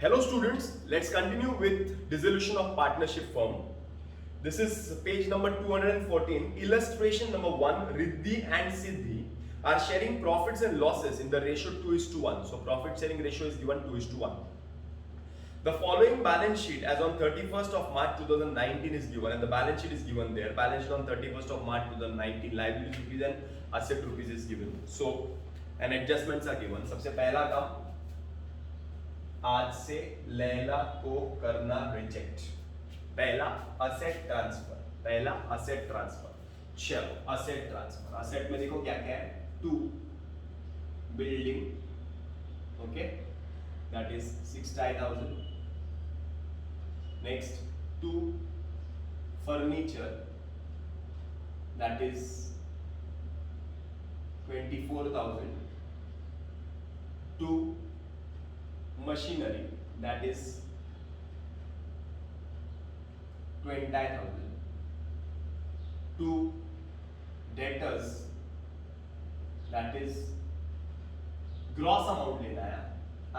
Hello students, let's continue with dissolution of partnership firm. This is page number 214. Illustration number 1, Riddhi and Siddhi are sharing profits and losses in the ratio 2:1. So profit sharing ratio is given 2:1. The following balance sheet as on 31st of March 2019 is given, and the balance sheet is given there. Balance sheet on 31st of March 2019, liability rupees and asset rupees is given. So and adjustments are given. सबसे पहला काम, आज से लैला को करना reject. पहला asset transfer. चलो asset transfer. Asset में देखो क्या क्या है. 2 building, okay, that is 65,000. Next 2 furniture, that is 24,000. 2 machinery, that is 20,000. 2 debtors, that is gross amount लेना है,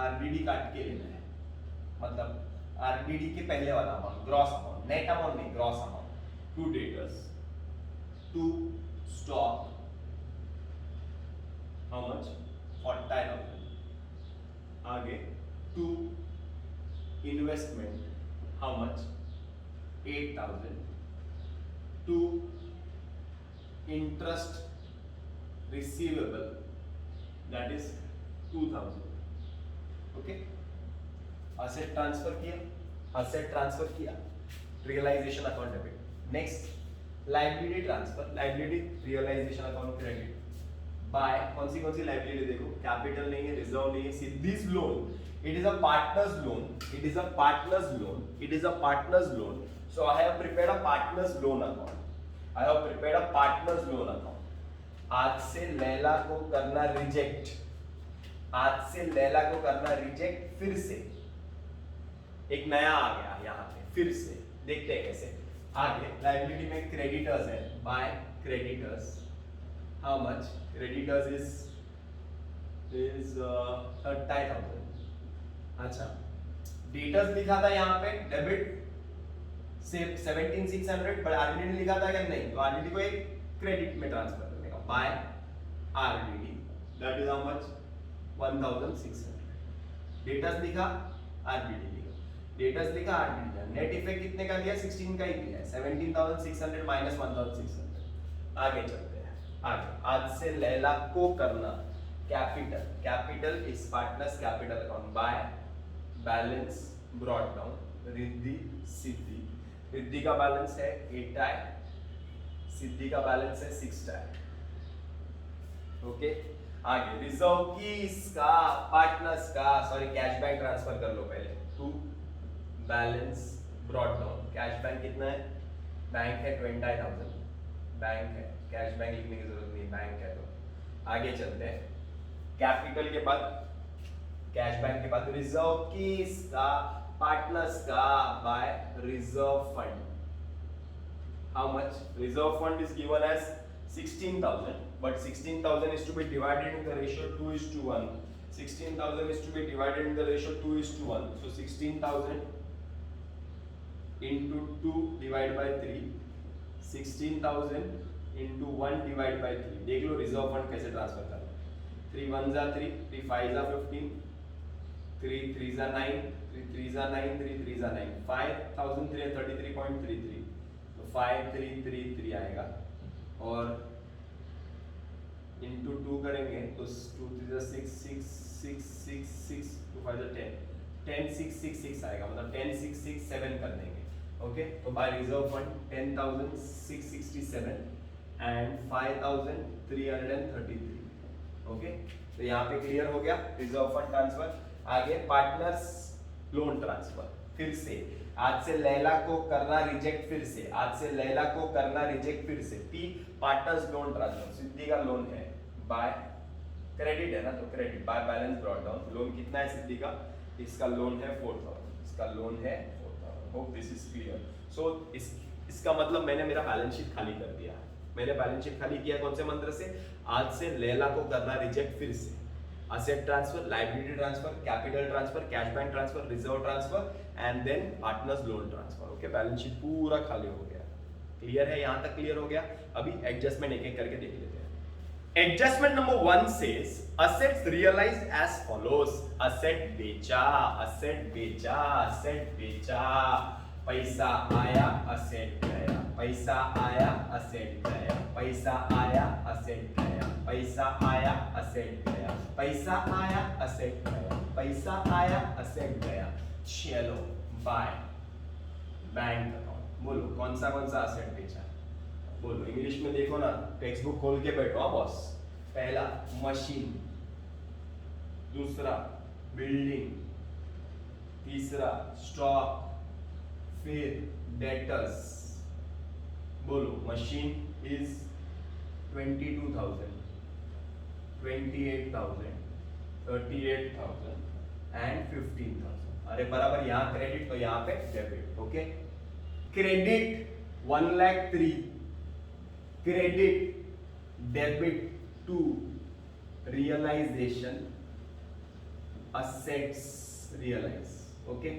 आरबीडी काट के लेना है, मतलब आरबीडी के पहले वाला amount, gross amount, net amount नहीं, gross amount. 2 debtors. 2 stock, how much, 40,000. आगे 2 investment, how much, 8,000. 2 interest receivable, that is 2,000. Okay, asset transfer किया, realisation account debit. Next liability transfer, liability realisation account credit. By कौन सी liability देखो, capital नहीं है, reserve नहीं है, siddhis loan. It is a partner's loan. So I have prepared a partner's loan account. आज से लैला को करना रिजेक्ट. फिर से एक नया आ गया यहाँ पे, फिर से देखते हैं कैसे. आगे लाइबिलिटी में क्रेडिटर्स है, by creditors. How much, creditors is 30,000. अच्छा, डेटर्स लिखा था यहाँ पे डेबिट से 17,600, बट आरडीडी लिखा था क्या, नहीं, तो आरडीडी को एक क्रेडिट में ट्रांसफर करने का, by RDD, that is how much, 1,600. Debtors लिखा, आरडीडी लिखा, नेट इफेक्ट कितने का दिया, 16 का ही दिया है, 17,600 माइनस 1,600. आगे चलते हैं. आज से लैला को करना capital is partners capital account. By balance brought down, Riddhi Siddhi. Riddhi का बैलेंस है 8 टाई, सिद्धि का बैलेंस है 6 टाई. ओके, आगे रिजर्व की इसका, पार्टनर्स का, सॉरी कैश बैंक ट्रांसफर कर लो पहले. 2 balance brought down. Cash bank कितना है, बैंक है 20,000. बैंक है, कैश बैंक लिखने की जरूरत नहीं, बैंक है. तो आगे चलते हैं. कैपिटल के बाद, कैश बैंक के बाद रिजर्व की इसका, पार्टनर्स का, by reserve fund. How much, reserve fund is given as 16,000, but 16,000 is to be divided in the ratio 2:1. 16,000 is to be divided in the ratio 2:1. So 16,000 into 2 divided by 3. 16,000 into 1 divided by 3. देख लो reserve fund कैसे transfer करना. 3 1 जा 3, 3 5 जा 15, 3 3 जा 9, 3 3 जा 9, 3 3 जा 9, 5,333.33. तो 5,333 आएगा, और इंटू 2 करेंगे तो 2 3 जा 6, 6 6 6 6, 2 5 जा 10, 10 6 6 6 आएगा, मतलब 10 6 6 7 कर देंगे. ओके, तो by reserve fund 10,667 and 5,333. Okay, तो यहाँ पे क्लियर हो गया रिजर्व फंड ट्रांसफर. आगे पार्टनर्स लोन ट्रांसफर. फिर से आज से लैला को करना रिजेक्ट, फिर से P partners loan transfer. Siddhi का लोन है, बाय क्रेडिट है ना, तो credit by balance brought down. Loan कितना है सिद्धि का, इसका लोन है 4,000. Hope this is clear. So इसका मतलब मैंने मेरा बैलेंस शीट खाली कर दिया. मैंने बैलेंस शीट खाली किया कौन से मंत्र से, आज से लैला को करना रिजेक्ट, फिर से asset transfer, liability transfer, capital transfer, cash bank transfer, reserve transfer and then partners loan transfer. Okay, balance sheet पूरा खाली हो गया. क्लियर है? यहां तक क्लियर हो गया. अभी एडजस्टमेंट एक एक करके देख लेते हैं. Adjustment number 1 says assets realized as follows. asset बेचा, asset बेचा, asset बेचा, पैसा आया, asset गया, पैसा आया, asset गया, पैसा आया, asset गया, पैसा आया, asset गया, पैसा आया, asset गया, पैसा आया, asset गया. चलो बाय. Bank account. बोलो कौन सा asset बेचा? बोलो इंग्लिश में देखो ना, टेक्स्ट बुक खोल के बैठो. हाँ बॉस. पहला मशीन, दूसरा बिल्डिंग, तीसरा स्टॉक, फिर डेटर्स. बोलो मशीन इज 22,000, 28,000, 38,000 एंड 15,000. अरे बराबर, यहाँ क्रेडिट तो यहाँ पे debit. Okay, credit 1,03,000, credit debit to realisation assets realize. Okay,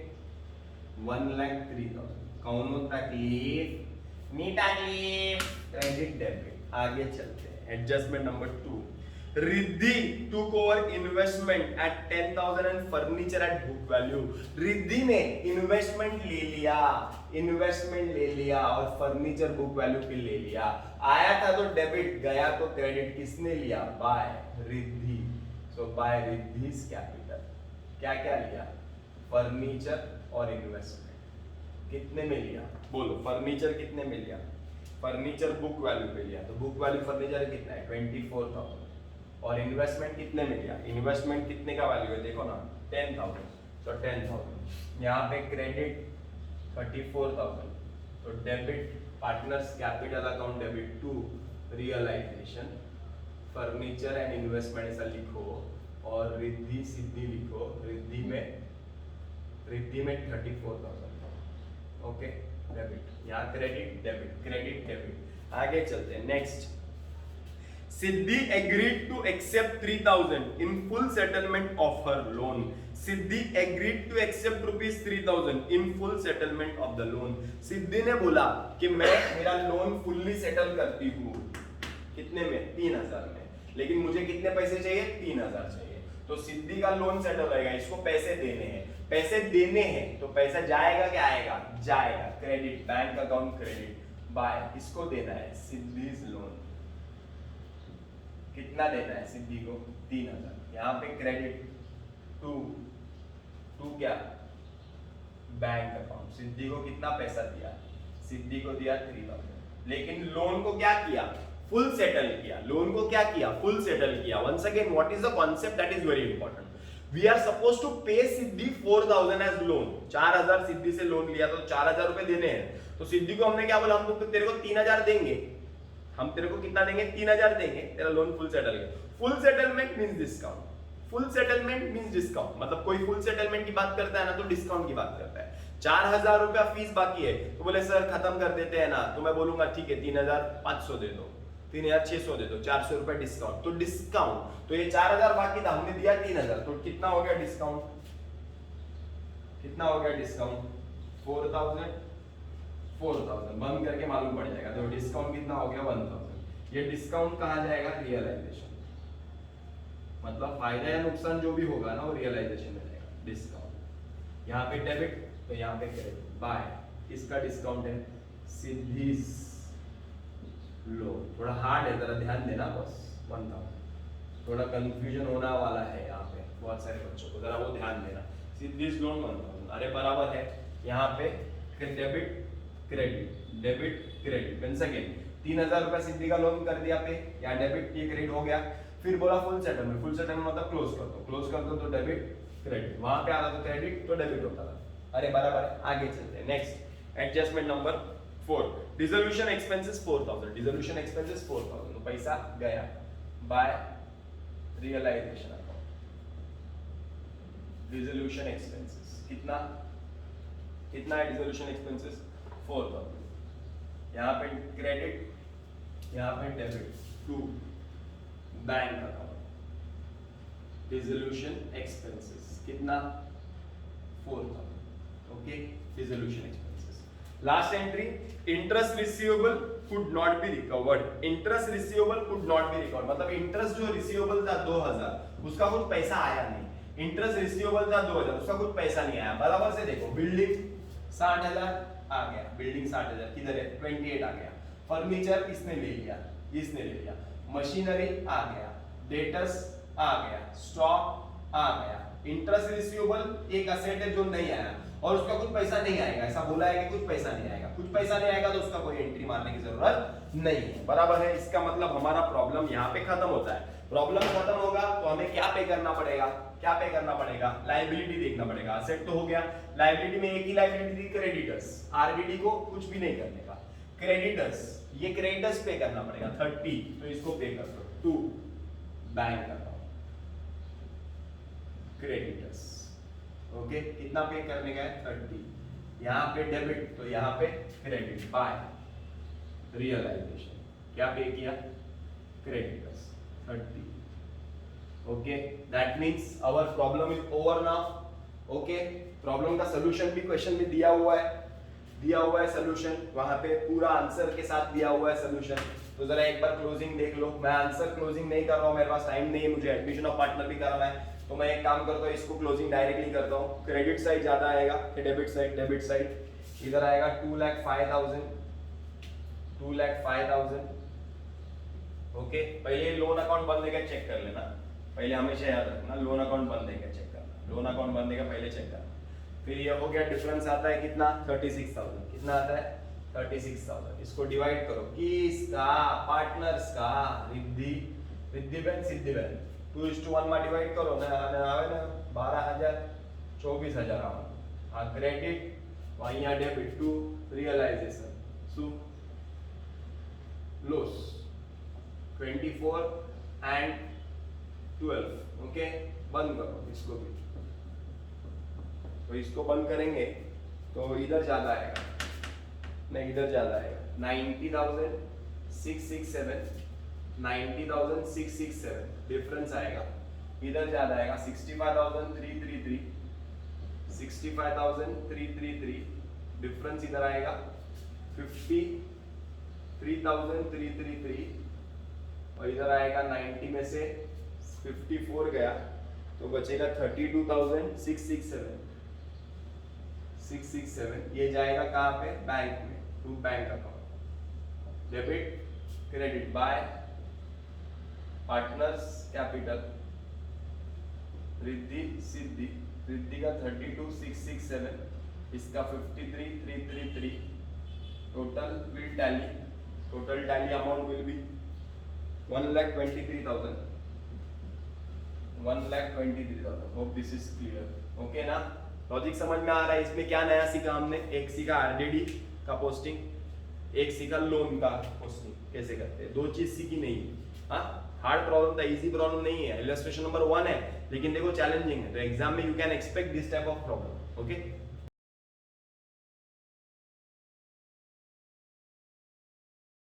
1,03,000. कौन तकलीफ? नी तकलीफ. Credit debit. आगे चलते हैं. Adjustment number 2. Riddhi took over investment at 10,000 and furniture at book value. Riddhi ने इन्वेस्टमेंट ले लिया और फर्नीचर बुक वैल्यू पे ले लिया. आया था तो डेबिट, गया तो क्रेडिट. किसने लिया? बाय रिद्धि. सो बाय रिद्धिस कैपिटल. क्या क्या लिया? फर्नीचर और इन्वेस्टमेंट. कितने में लिया? बोलो फर्नीचर कितने में लिया? फर्नीचर बुक वैल्यू पे लिया, तो बुक वैल्यू फर्नीचर कितना है? 24,000. और इन्वेस्टमेंट कितने में लिया? इन्वेस्टमेंट कितने का वैल्यू है देखो ना, 10,000. तो 10,000. यहाँ पे क्रेडिट 34,000. तो debit partners capital account debit to realisation furniture and investment ऐसा लिखो और रिद्धि सिद्धि लिखो. रिद्धि में 34,000. Okay, debit. यहाँ क्रेडिट डेबिट, क्रेडिट डेबिट. आगे चलते हैं. Next. Siddhi agreed to accept 3,000 in full settlement of her loan. Siddhi agreed to accept rupees 3,000 in full settlement of the loan. सिद्धि ने बोला कि मैं मेरा लोन फुल्ली सेटल करती हूँ. कितने में? 3,000 में. लेकिन मुझे कितने पैसे चाहिए? 3,000 चाहिए. तो सिद्धि का लोन सेटल रहेगा. इसको पैसे देने हैं. पैसे देने हैं तो पैसा जाएगा क्या आएगा? जाएगा. Credit, bank account credit. By, इसको देना है सिद्धिस लोन. कितना देना है सिद्धि को? 3,000. यहाँ पे क्रेडिट टू क्या? Bank account. सिद्धि को कितना पैसा दिया? सिद्धि को दिया 3,000. लेकिन लोन को क्या किया? फुल सेटल किया. लोन को क्या किया? फुल सेटल किया. Once again, what is the concept? That is very important. We are suppose to pay Siddhi 4,000 as loan. 4,000 सिद्धि से लोन लिया तो 4,000 रुपए देने हैं. तो सिद्धि को हमने क्या बोला? हम तो तेरे को 3,000 देंगे. हम तेरे को कितना देंगे? 3,000 देंगे. तेरा लोन फुल सेटल है. Full settlement means discount. Full settlement means discount. मतलब कोई फुल सेटलमेंट की बात करता है ना तो डिस्काउंट की बात करता है. 4,000 रुपया फीस बाकी है तो बोले सर खत्म कर देते हैं ना. तो मैं बोलूंगा ठीक है 3,500 दे दो, 3,600 दे दो, 400 रुपए डिस्काउंट. तो डिस्काउंट. तो ये 4,000 बाकी था, हमने दिया 3,000. तो कितना हो गया डिस्काउंट? कितना हो गया डिस्काउंट? 4,000. बंद करके मालूम पड़ जाएगा. तो डिस्काउंट कितना हो गया? 1,000. ये डिस्काउंट कहाँ जाएगा? रियलाइजेशन. मतलब फायदा या नुकसान जो भी होगा ना वो रियलाइजेशन में जाएगा. डिस्काउंट. यहाँ पे डेबिट तो यहाँ पे क्रेडिट. बाय. किसका डिस्काउंट है? सिद्धिस लोन. थोड़ा हार्ड है, जरा ध्यान देना बस. 1,000. थोड़ा कंफ्यूजन होना वाला है यहाँ पे बहुत सारे बच्चों को, जरा वो ध्यान देना. सिद्धिस लोन 1,000. अरे बराबर है. यहाँ पे debit credit, debit credit. Once again 3,000 रुपए सिद्धि का लोन कर दिया पे, या डेबिट ये क्रेडिट हो गया. फिर बोला फुल सेटलमेंट. फुल सेटलमेंट मतलब क्लोज कर दो तो डेबिट क्रेडिट. वहां पे आता तो क्रेडिट तो डेबिट होता था. अरे बराबर है. आगे चलते हैं. Next adjustment number 4. Dissolution expenses 4,000. Dissolution expenses 4,000. तो पैसा गया by realisation account. Dissolution expenses कितना है? Dissolution expenses 4,000. यहाँ पे क्रेडिट, यहाँ पे debit to bank account. Dissolution expenses कितना 4000. Okay, dissolution expenses. Last entry, interest receivable could not be recovered. Interest receivable could not be recovered मतलब interest जो receivable था 2000 उसका कुछ पैसा आया नहीं. इंटरेस्ट रिसीवेबल था 2000 उसका कुछ पैसा नहीं आया. बराबर से देखो, बिल्डिंग 60,000 आ गया, बिल्डिंग 60,000 किधर है 28 आ गया. फर्नीचर किसने ले लिया, इसने ले लिया. मशीनरी आ गया, डेटर्स आ गया, स्टॉक आ गया. इंटरेस्ट रिसीवेबल एक असेट है जो नहीं आया और उसका कुछ पैसा नहीं आएगा. ऐसा बोला है कि कुछ पैसा नहीं आएगा. कुछ पैसा नहीं आएगा तो उसका कोई एंट्री मारने की जरूरत नहीं है. बराबर है. इसका मतलब हमारा प्रॉब्लम यहाँ पे खत्म होता है. प्रॉब्लम खत्म होगा तो हमें क्या पे करना पड़ेगा, क्या पे करना पड़ेगा, लायबिलिटी देखना पड़ेगा. असेट तो हो गया, लायबिलिटी में एक ही लायबिलिटी थी क्रेडिटर्स. आरबीडी को कुछ भी नहीं करने का. क्रेडिटर्स, ये क्रेडिटर्स पे करना पड़ेगा 30, तो इसको पे कर दो. 2 बैंक अकाउंट क्रेडिटर्स. ओके, कितना पे करने का है 30. यहाँ पे डेबिट तो यहाँ पे क्रेडिट बाय रियलाइजेशन. क्या पे किया creditors 30. Okay, that means our problem is over now. Okay, problem का सॉल्यूशन भी क्वेश्चन में दिया हुआ है सॉल्यूशन. वहां पे पूरा आंसर के साथ दिया हुआ है सॉल्यूशन. तो जरा एक बार क्लोजिंग देख लो. मैं आंसर क्लोजिंग नहीं कर रहा हूँ, मेरे पास टाइम नहीं है, मुझे एडमिशन ऑफ पार्टनर भी कराना है. तो मैं एक काम करता हूँ, इसको क्लोजिंग डायरेक्टली करता हूँ. क्रेडिट साइड ज्यादा आएगा कि डेबिट साइड इधर आएगा 2,05,000. ओके, पहले लोन अकाउंट बंद है क्या चेक कर लेना. पहले हमेशा याद रखना, लोन अकाउंट बंद है क्या चेक करना. लोन अकाउंट बंद है क्या पहले चेक करना. फिर ये हो गया, डिफरेंस आता है कितना 36,000. कितना आता है 36,000. इसको डिवाइड करो, किसका, पार्टनर्स का. रिद्धि बहन सिद्धि बहन 2:1 में डिवाइड करो ना, આવે ને 12,000 24,000 આવે. આ ક્રેડિટ અહીંયા ડેબિટ ટુ રિયલાઇઝેશન શું લોસ 24 एंड 12. ओके, बंद करो इसको भी. तो इसको बंद करेंगे तो इधर ज्यादा आएगा, नहीं इधर ज्यादा आएगा. 90,667 डिफरेंस आएगा. इधर ज्यादा आएगा 65,333 डिफरेंस इधर आएगा. 53,333 और इधर आएगा 90 में से 54 गया तो बचेगा 32,667. ये जाएगा कहाँ पे, बैंक में, to bank account. Debit credit by partners capital. Riddhi Siddhi, Riddhi का 32,667, इसका 53,333. Total will tally, total tally amount will be 1,23,000. Hope this is clear. Okay ना, लॉजिक समझ में आ रहा है. इसमें क्या नया सीखा हमने, एक सीखा आरडीडी का पोस्टिंग, एक सीखा लोन का पोस्टिंग कैसे करते हैं. 2 चीज सीखी नहीं. हाँ, हार्ड प्रॉब्लम था, इजी प्रॉब्लम नहीं है. इलस्ट्रेशन नंबर 1 है लेकिन देखो चैलेंजिंग है. तो एग्जाम में you can expect this type of problem. Okay.